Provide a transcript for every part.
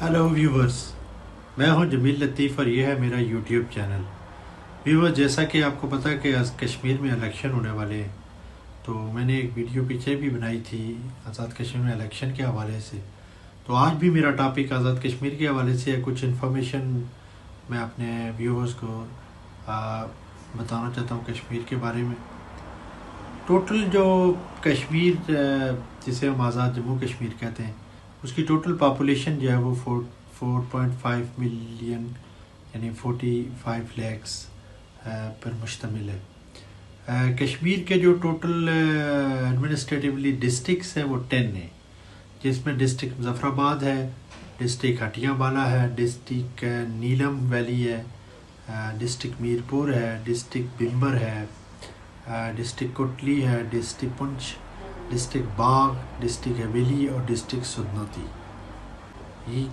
Hello viewers, میں ہوں جمیل لطیف اور یہ ہے میرا یوٹیوب چینل۔ ویورز، جیسا کہ آپ کو پتہ کہ آج کشمیر میں الیکشن ہونے والے ہیں، تو میں نے ایک ویڈیو پیچھے بھی بنائی تھی آزاد کشمیر میں الیکشن کے حوالے سے۔ تو آج بھی میرا ٹاپک آزاد کشمیر کے حوالے سے ہے۔ کچھ انفارمیشن میں اپنے ویورز کو بتانا چاہتا ہوں کشمیر کے بارے میں۔ ٹوٹل جو کشمیر جسے ہم آزاد جموں کشمیر کہتے ہیں، اس کی ٹوٹل پاپولیشن جو ہے وہ 4.5 ملین یعنی 45 لیکس پر مشتمل ہے۔ کشمیر کے جو ٹوٹل ایڈمنسٹریٹیولی ڈسٹرکٹس ہیں وہ 10 ہیں، جس میں ڈسٹرکٹ مظفر آباد ہے، ڈسٹرکٹ ہٹیاں بالا ہے، ڈسٹرکٹ نیلم ویلی ہے، ڈسٹرکٹ میرپور ہے، ڈسٹرکٹ بمبر ہے، ڈسٹرکٹ کوٹلی ہے، ڈسٹرکٹ پنچ، ڈسٹرکٹ باغ، ڈسٹرکٹ حویلی اور ڈسٹرکٹ سدنوتی۔ یہ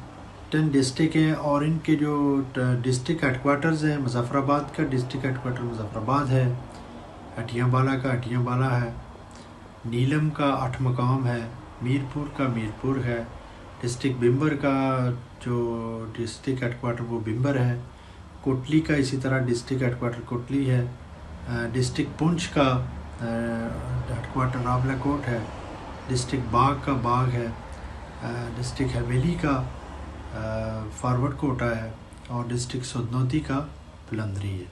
10 ڈسٹرکٹ ہیں، اور ان کے جو ڈسٹرکٹ ہیڈ کوارٹرز ہیں، مظفر آباد کا ڈسٹرکٹ ہیڈ کوارٹر مظفر آباد ہے، ہٹیاں بالا کا ہٹیاں بالا ہے، نیلم کا 8 مقام ہے، میرپور کا میرپور ہے، ڈسٹرکٹ بمبر کا جو ڈسٹرکٹ ہیڈ کوارٹر وہ بمبر ہے، کوٹلی کا اسی طرح ڈسٹرکٹ ہیڈ کوارٹر کوٹلی ہے، ڈسٹرکٹ پنچ کا ہیڈ کوارٹر راولہ کوٹ ہے، ڈسٹرکٹ باغ کا باغ ہے، ڈسٹرکٹ حویلی کا فارورڈ کوٹا ہے، اور ڈسٹرکٹ سدنوتی کا پلندری ہے۔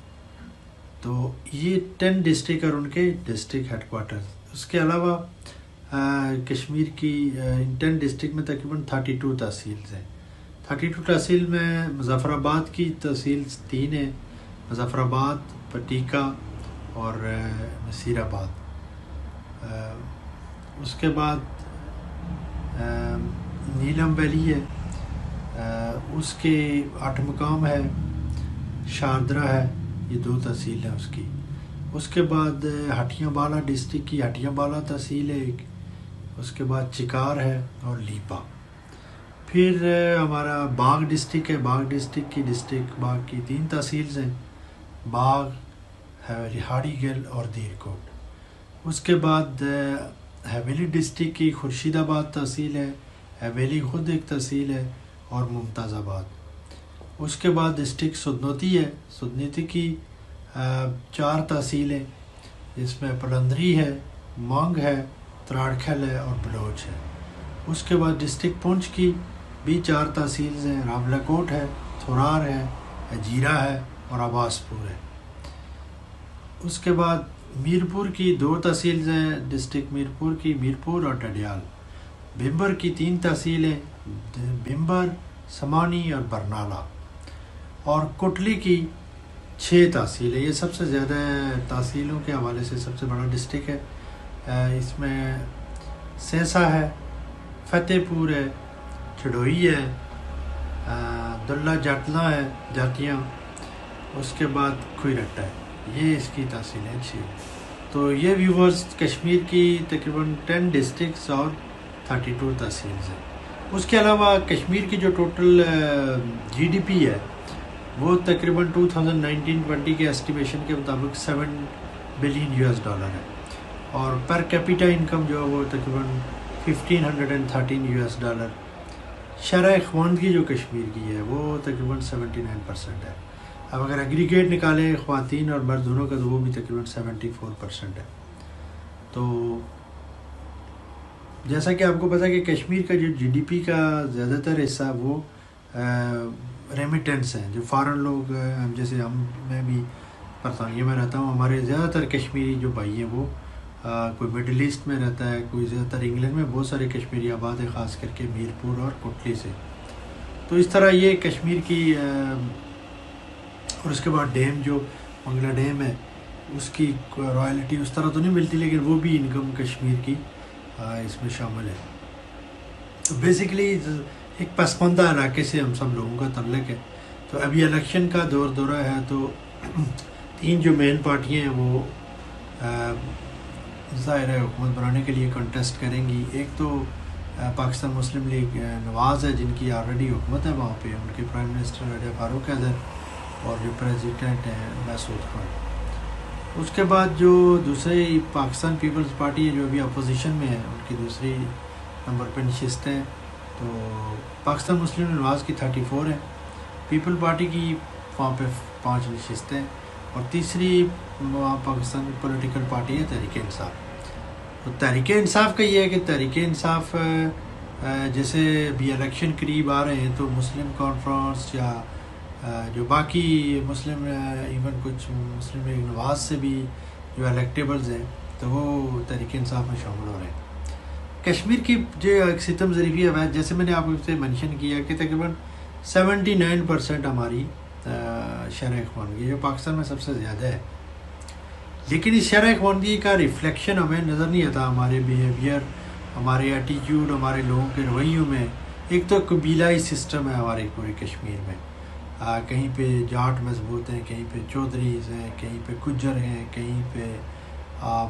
تو یہ 10 ڈسٹرکٹ اور ان کے ڈسٹرکٹ ہیڈ کوارٹر۔ اس کے علاوہ کشمیر کی ان 10 ڈسٹرکٹ میں تقریباً 32 تحصیلز ہیں۔ 32 تحصیل میں مظفر آباد کی تحصیل 3 ہیں، مظفر آباد، پٹیکا اور نصیر آباد۔ اس کے بعد نیلم ویلی ہے، اس کے 8 مقام ہے، شاردرہ ہے، یہ 2 تحصیل ہیں اس کی۔ اس کے بعد ہٹیاں بالا ڈسٹرکٹ کی ہٹیاں بالا تحصیل ہے ایک، اس کے بعد چکار ہے اور لیپا۔ پھر ہمارا باغ ڈسٹرکٹ ہے، باغ ڈسٹرکٹ کی ڈسٹرکٹ باغ کی 3 تحصیلز ہیں، باغ، ہاڑی گل اور دیر کوٹ۔ اس کے بعد حویلی ڈسٹرکٹ کی خورشید آباد تحصیل ہے، حویلی خود ایک تحصیل ہے، اور ممتاز آباد۔ اس کے بعد ڈسٹرکٹ سدنوتی ہے، سدنوتی کی 4 تحصیلیں، جس میں پلندری ہے، مانگ ہے، تراڑکھل ہے اور بلوچ ہے۔ اس کے بعد ڈسٹرکٹ پونچھ کی بھی 4 تحصیلز ہیں، راولہ کوٹ ہے، تھورار ہے، اجیرہ ہے اور عباس پور ہے۔ اس کے بعد میرپور کی 2 تحصیلز ہیں، ڈسٹرکٹ میرپور کی میرپور اور ڈڈیال۔ بمبر کی 3 تحصیلیں، بمبر، سمانی اور برنالہ۔ اور کوٹلی کی 6 تحصیلیں۔ یہ سب سے زیادہ تحصیلوں کے حوالے سے سب سے بڑا ڈسٹرکٹ ہے۔ اس میں سینسا ہے، فتح پور ہے، چڑوئی ہے، عبداللہ جاٹلاں ہے، جاتیاں، اس کے بعد کھوئی رٹا ہے۔ یہ اس کی تحصیلیں 6۔ تو یہ ویورز کشمیر کی تقریباً 10 ڈسٹرکٹس اور 32 تحصیلز ہیں۔ اس کے علاوہ کشمیر کی جو ٹوٹل جی ڈی پی ہے وہ تقریباً 2019-20 کے اسٹیمیشن کے مطابق $7 بلین ہے، اور پر کیپیٹا انکم جو ہے وہ تقریباً $1,513۔ شرح خواندگی جو کشمیر کی ہے وہ تقریباً 79% ہے۔ اب اگر ایگریگیٹ نکالیں خواتین اور مرد دونوں کا تو وہ بھی تقریباً 74% ہے۔ تو جیسا کہ آپ کو پتہ ہے کہ کشمیر کا جو جی ڈی پی کا زیادہ تر حصہ وہ ریمیٹنس ہیں، جو فارن لوگ جیسے میں بھی برطانیہ میں رہتا ہوں، ہمارے زیادہ تر کشمیری جو بھائی ہیں وہ کوئی مڈل ایسٹ میں رہتا ہے، کوئی زیادہ تر انگلینڈ میں، بہت سارے کشمیری آباد ہیں، خاص کر کے میرپور اور کوٹلی سے۔ تو اس طرح یہ کشمیر کی اور اس کے بعد ڈیم جو منگلا ڈیم ہے اس کی رائلٹی اس طرح تو نہیں ملتی، لیکن وہ بھی انکم کشمیر کی اس میں شامل ہے۔ تو بیسیکلی ایک پسماندہ علاقے سے ہم سب لوگوں کا تعلق ہے۔ تو ابھی الیکشن کا دورہ ہے، تو 3 جو مین پارٹیاں ہیں وہ ظاہر ہے حکومت بنانے کے لیے کنٹیسٹ کریں گی۔ ایک تو پاکستان مسلم لیگ نواز ہے، جن کی آلریڈی حکومت ہے وہاں پہ، ان کے پرائم منسٹر راجہ فاروق حیدر، اور جو پریزیڈنٹ ہیں مسعود خان۔ اس کے بعد جو دوسری پاکستان پیپلز پارٹی ہے جو ابھی اپوزیشن میں ہے، ان کی دوسری نمبر پہ نشست ہے تو پاکستان مسلم لیگ نواز کی 34 ہیں، پیپل پارٹی کی وہاں پہ 5 نشستیں، اور تیسری وہاں پاکستان کی پولیٹیکل پارٹی ہے تحریک انصاف۔ تو تحریک انصاف کا یہ ہے کہ تحریک انصاف جیسے بھی الیکشن قریب آ رہے ہیں تو مسلم کانفرنس یا جو باقی مسلم ایون کچھ مسلم لیگ نواز سے بھی جو الیکٹیبلز ہیں تو وہ تحریک انصاف میں شامل ہو رہے ہیں۔ کشمیر کی جو ایک ستم ظریفی عوائد، جیسے میں نے آپ سے منشن کیا کہ تقریباً 79% ہماری شرح خواندگی جو پاکستان میں سب سے زیادہ ہے، لیکن اس شرح خواندگی کا ریفلیکشن ہمیں نظر نہیں آتا ہمارے بیہیویئر، ہمارے ایٹیٹیوڈ، ہمارے لوگوں کے رویوں میں۔ ایک تو قبیلائی سسٹم ہے ہمارے پورے کشمیر میں، کہیں پہ جاٹ مضبوط ہیں، کہیں پہ چودھریز ہیں، کہیں پہ گجر ہیں، کہیں پہ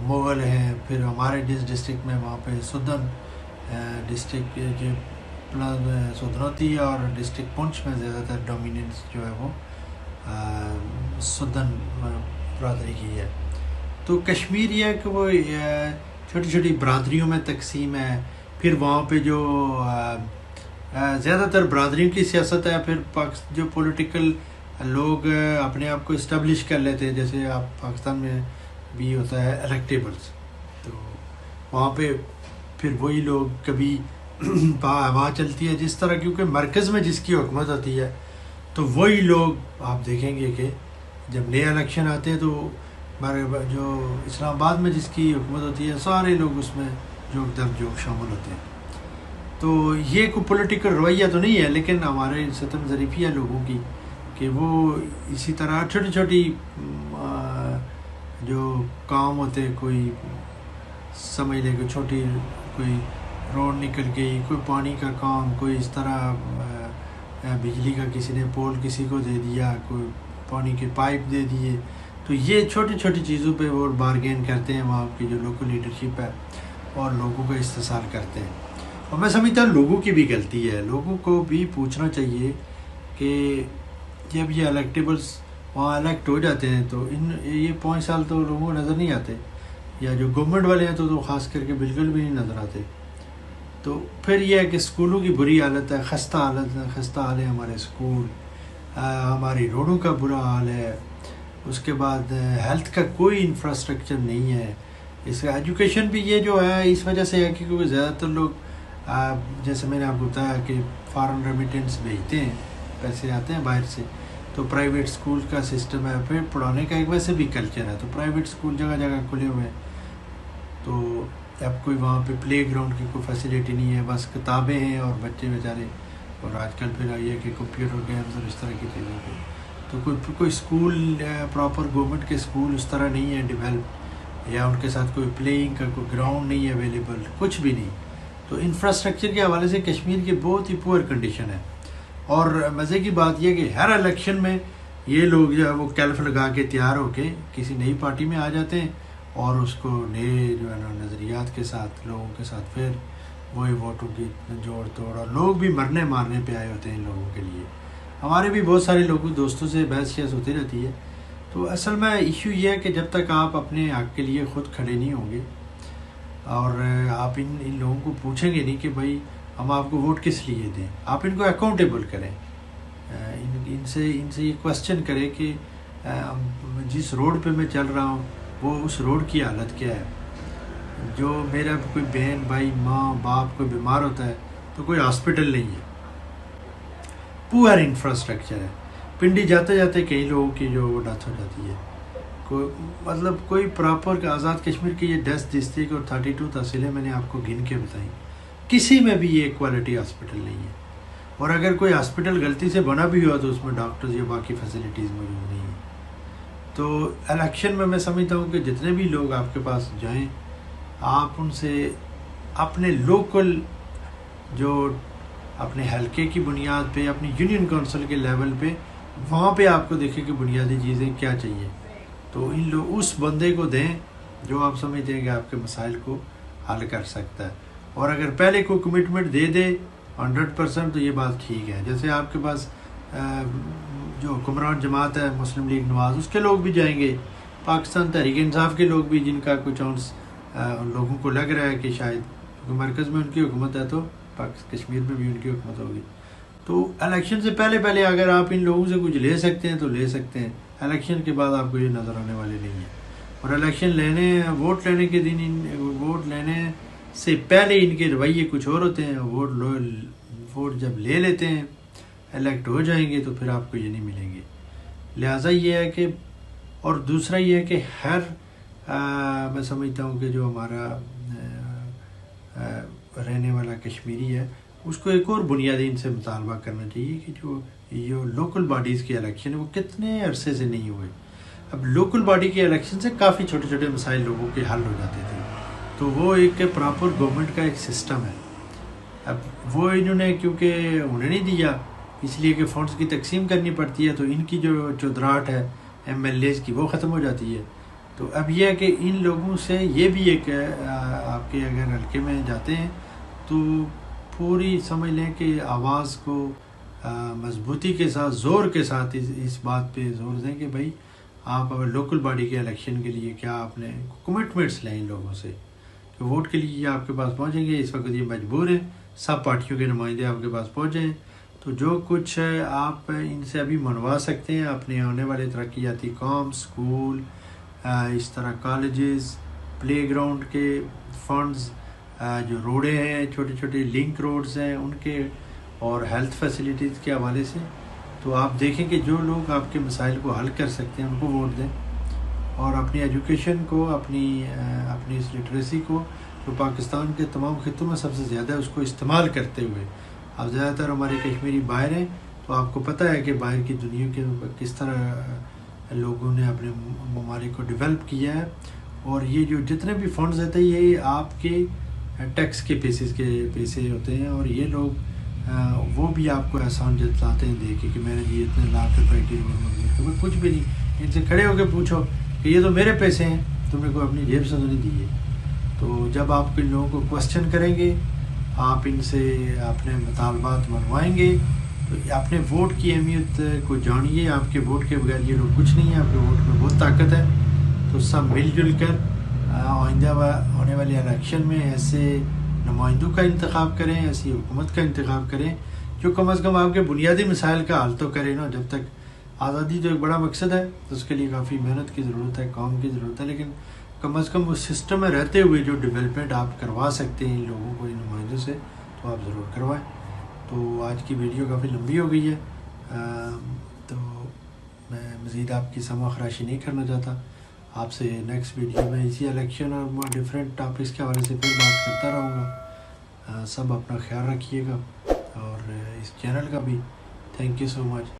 مغل ہیں، پھر ہمارے جس ڈسٹرکٹ میں وہاں پہ سدن ڈسٹرکٹ جو سدنوتی اور ڈسٹرکٹ پونچھ میں زیادہ تر ڈومیننس جو ہے وہ سدن برادری کی ہے۔ تو کشمیر یہ ہے کہ وہ چھوٹی چھوٹی برادریوں میں تقسیم ہے، پھر وہاں پہ جو زیادہ تر برادریوں کی سیاست ہے، پھر جو پولیٹیکل لوگ اپنے آپ کو اسٹیبلش کر لیتے ہیں، جیسے آپ پاکستان میں بھی ہوتا ہے الیکٹیبلز، تو وہاں پہ پھر وہی لوگ کبھی ہوا چلتی ہے جس طرح، کیونکہ مرکز میں جس کی حکومت ہوتی ہے تو وہی لوگ آپ دیکھیں گے کہ جب نئے الیکشن آتے ہیں تو جو اسلام آباد میں جس کی حکومت ہوتی ہے سارے لوگ اس میں جوک در جوک شامل ہوتے ہیں۔ تو یہ کوئی پولیٹیکل رویہ تو نہیں ہے، لیکن ہمارے ستم ظریفی ہے لوگوں کی کہ وہ اسی طرح چھوٹی چھوٹی جو کام ہوتے، کوئی سمجھ لے کہ چھوٹی کوئی روڈ نکل گئی، کوئی پانی کا کام، کوئی اس طرح بجلی کا کسی نے پول کسی کو دے دیا، کوئی پانی کے پائپ دے دیے، تو یہ چھوٹی چھوٹی چیزوں پہ وہ بارگین کرتے ہیں وہاں کی جو لوکل لیڈرشپ ہے اور لوگوں کا استحصال کرتے ہیں۔ اور میں سمجھتا ہوں لوگوں کی بھی غلطی ہے، لوگوں کو بھی پوچھنا چاہیے کہ جب یہ الیکٹیبلس وہاں الیکٹ ہو جاتے ہیں تو یہ 5 سال تو لوگوں کو نظر نہیں آتے، یا جو گورنمنٹ والے ہیں تو خاص کر کے بالکل بھی نہیں نظر آتے۔ تو پھر یہ ہے کہ اسکولوں کی بری حالت ہے، خستہ حال ہے ہمارے اسکول، ہماری روڈوں کا برا حال ہے، اس کے بعد ہیلتھ کا کوئی انفراسٹرکچر نہیں ہے، اس کا ایجوکیشن بھی یہ جو ہے اس وجہ سے ہے کہ کیونکہ زیادہ تر لوگ جیسے میں نے آپ کو بتایا کہ فارن ریمیٹنس بھیجتے ہیں، پیسے آتے ہیں باہر سے، تو پرائیویٹ اسکول کا سسٹم ہے، پھر پڑھانے کا ایک ویسے بھی کلچر ہے، تو پرائیویٹ اسکول جگہ جگہ کھلے ہوئے ہیں، تو اب کوئی وہاں پہ پلے گراؤنڈ کی کوئی فیسیلیٹی نہیں ہے، بس کتابیں ہیں اور بچے بیچارے، اور آج کل پھر آئی ہے کہ کمپیوٹر گیمز اور اس طرح کی چیزوں پہ، تو کوئی اسکول پراپر گورنمنٹ کے اسکول اس طرح نہیں ہے ڈیولپ، یا ان کے ساتھ کوئی پلینگ کا کوئی گراؤنڈ نہیں ہے اویلیبل، کچھ بھی نہیں۔ تو انفراسٹرکچر کے حوالے سے کشمیر کی بہت ہی پور کنڈیشن ہے، اور مزے کی بات یہ کہ ہر الیکشن میں یہ لوگ جو ہے وہ کیلف لگا کے تیار ہو کے کسی نئی پارٹی میں آ جاتے ہیں، اور اس کو نئے جو ہے نا نظریات کے ساتھ لوگوں کے ساتھ پھر وہی ووٹوں کی جوڑ توڑ، اور لوگ بھی مرنے مارنے پہ آئے ہوتے ہیں ان لوگوں کے لیے۔ ہمارے بھی بہت سارے لوگوں دوستوں سے بحث شہس ہوتی رہتی ہے، تو اصل میں ایشو یہ ہے کہ جب تک آپ اپنے حق کے لیے خود کھڑے نہیں ہوں گے، اور آپ ان لوگوں کو پوچھیں گے نہیں کہ بھائی ہم آپ کو ووٹ کس لیے دیں، آپ ان کو اکاؤنٹیبل کریں، ان سے یہ کوسچن کریں کہ جس روڈ پہ میں چل رہا ہوں وہ اس روڈ کی حالت کیا ہے، جو میرا کوئی بہن بھائی ماں باپ کوئی بیمار ہوتا ہے تو کوئی ہاسپٹل نہیں ہے، پور انفراسٹرکچر ہے، پنڈی جاتے جاتے کئی لوگوں کی جو ڈیتھ ہو جاتی ہے، کوئی پراپر آزاد کشمیر کی یہ 10 ڈسٹرکٹ اور 32 تحصیلیں میں نے آپ کو گن کے بتائیں، کسی میں بھی یہ کوالٹی ہاسپٹل نہیں ہے، اور اگر کوئی ہاسپٹل غلطی سے بنا بھی ہوا تو اس میں ڈاکٹرز یا باقی فیسلٹیز موجود نہیں ہیں۔ تو الیکشن میں سمجھتا ہوں کہ جتنے بھی لوگ آپ کے پاس جائیں، آپ ان سے اپنے لوکل جو اپنے حلقے کی بنیاد پہ، اپنی یونین کونسل کے لیول پہ، وہاں پہ آپ کو دیکھیں کہ بنیادی چیزیں کیا چاہیے، تو ان لوگ اس بندے کو دیں جو آپ سمجھتے ہیں کہ آپ کے مسائل کو حل کر سکتا ہے، اور اگر پہلے کوئی کمٹمنٹ دے دے 100% تو یہ بات ٹھیک ہے۔ جیسے آپ کے پاس جو حکمران جماعت ہے مسلم لیگ نواز، اس کے لوگ بھی جائیں گے، پاکستان تحریک انصاف کے لوگ بھی، جن کا کچھ چانس لوگوں کو لگ رہا ہے کہ شاید کیونکہ مرکز میں ان کی حکومت ہے تو کشمیر میں بھی ان کی حکومت ہوگی. تو الیکشن سے پہلے اگر آپ ان لوگوں سے کچھ لے سکتے ہیں تو لے سکتے ہیں, الیکشن کے بعد آپ کو یہ نظر آنے والے نہیں ہیں. اور الیکشن ووٹ لینے کے دن ووٹ لینے سے پہلے ان کے رویے کچھ اور ہوتے ہیں. ووٹ جب لے لیتے ہیں, الیکٹ ہو جائیں گے تو پھر آپ کو یہ نہیں ملیں گے. لہٰذا یہ ہے کہ, اور دوسرا یہ ہے کہ میں سمجھتا ہوں کہ جو ہمارا رہنے والا کشمیری ہے اس کو ایک اور بنیادی ان سے مطالبہ کرنا چاہیے کہ جو لوکل باڈیز کے الیکشن ہیں وہ کتنے عرصے سے نہیں ہوئے. اب لوکل باڈی کے الیکشن سے کافی چھوٹے چھوٹے مسائل لوگوں کے حل ہو جاتے تھے, تو وہ ایک پراپر گورنمنٹ کا ایک سسٹم ہے. اب وہ انہوں نے کیونکہ انہیں نہیں دیا, اس لیے کہ فنڈز کی تقسیم کرنی پڑتی ہے, تو ان کی جو چودراہٹ ہے ایم ایل ایز کی وہ ختم ہو جاتی ہے. تو اب یہ ہے کہ ان لوگوں سے یہ بھی ایک آپ کے اگر حلقے میں جاتے ہیں تو پوری سمجھ لیں کہ آواز کو مضبوطی کے ساتھ زور کے ساتھ اس بات پہ زور دیں کہ بھائی آپ اگر لوکل باڈی کے الیکشن کے لیے کیا آپ نے کمٹمنٹس لیں ان لوگوں سے کہ ووٹ کے لیے آپ کے پاس پہنچیں گے. اس وقت یہ مجبور ہیں, سب پارٹیوں کے نمائندے آپ کے پاس پہنچیں, تو جو کچھ آپ ان سے ابھی منوا سکتے ہیں اپنے آنے والے ترقیاتی کام, اسکول, اس طرح کالجز, پلے گراؤنڈ کے فنڈز, جو روڈیں ہیں چھوٹے چھوٹے لنک روڈز ہیں ان کے, اور ہیلتھ فیسلٹیز کے حوالے سے, تو آپ دیکھیں کہ جو لوگ آپ کے مسائل کو حل کر سکتے ہیں ان کو ووٹ دیں. اور اپنی ایجوکیشن کو, اپنی اس لٹریسی کو جو پاکستان کے تمام خطوں میں سب سے زیادہ ہے اس کو استعمال کرتے ہوئے, اب زیادہ تر ہمارے کشمیری باہر ہیں تو آپ کو پتہ ہے کہ باہر کی دنیا کے کس طرح لوگوں نے اپنے ممالک کو ڈیولپ کیا ہے, اور یہ جو جتنے بھی فنڈز ہوتے ہیں یہ آپ کے ٹیکس کے پیسے ہوتے ہیں, اور یہ لوگ وہ بھی آپ کو احسان جتلاتے ہیں دیکھ کے کہ میں نے یہ اتنے لاکھ روپے کی کچھ بھی نہیں. ان سے کھڑے ہو کے پوچھو کہ یہ تو میرے پیسے ہیں, تم نے کوئی اپنی جیب سے تو نہیں دیے. تو جب آپ ان لوگوں کو کوسچن کریں گے, آپ ان سے اپنے مطالبات منوائیں گے, تو اپنے ووٹ کی اہمیت کو جانیے. آپ کے ووٹ کے بغیر یہ لوگ کچھ نہیں ہیں, آپ کے ووٹ میں بہت طاقت ہے. تو سب مل جل کر آئندہ ہونے والے الیکشن میں ایسے نمائندوں کا انتخاب کریں, ایسی حکومت کا انتخاب کریں جو کم از کم آپ کے بنیادی مسائل کا حل تو کرے نا. جب تک آزادی تو ایک بڑا مقصد ہے, تو اس کے لیے کافی محنت کی ضرورت ہے, کام کی ضرورت ہے, لیکن کم از کم اس سسٹم میں رہتے ہوئے جو ڈیولپمنٹ آپ کروا سکتے ہیں ان لوگوں کو, ان نمائندوں سے, تو آپ ضرور کروائیں. تو آج کی ویڈیو کافی لمبی ہو گئی ہے, تو میں مزید آپ کی سمع خراشی نہیں کرنا چاہتا. آپ سے نیکسٹ ویڈیو میں اسی الیکشن اور ڈفرینٹ ٹاپکس کے حوالے سے پھر بات کرتا رہوں گا. سب اپنا خیال رکھیے گا, اور اس چینل کا بھی. Thank you so much.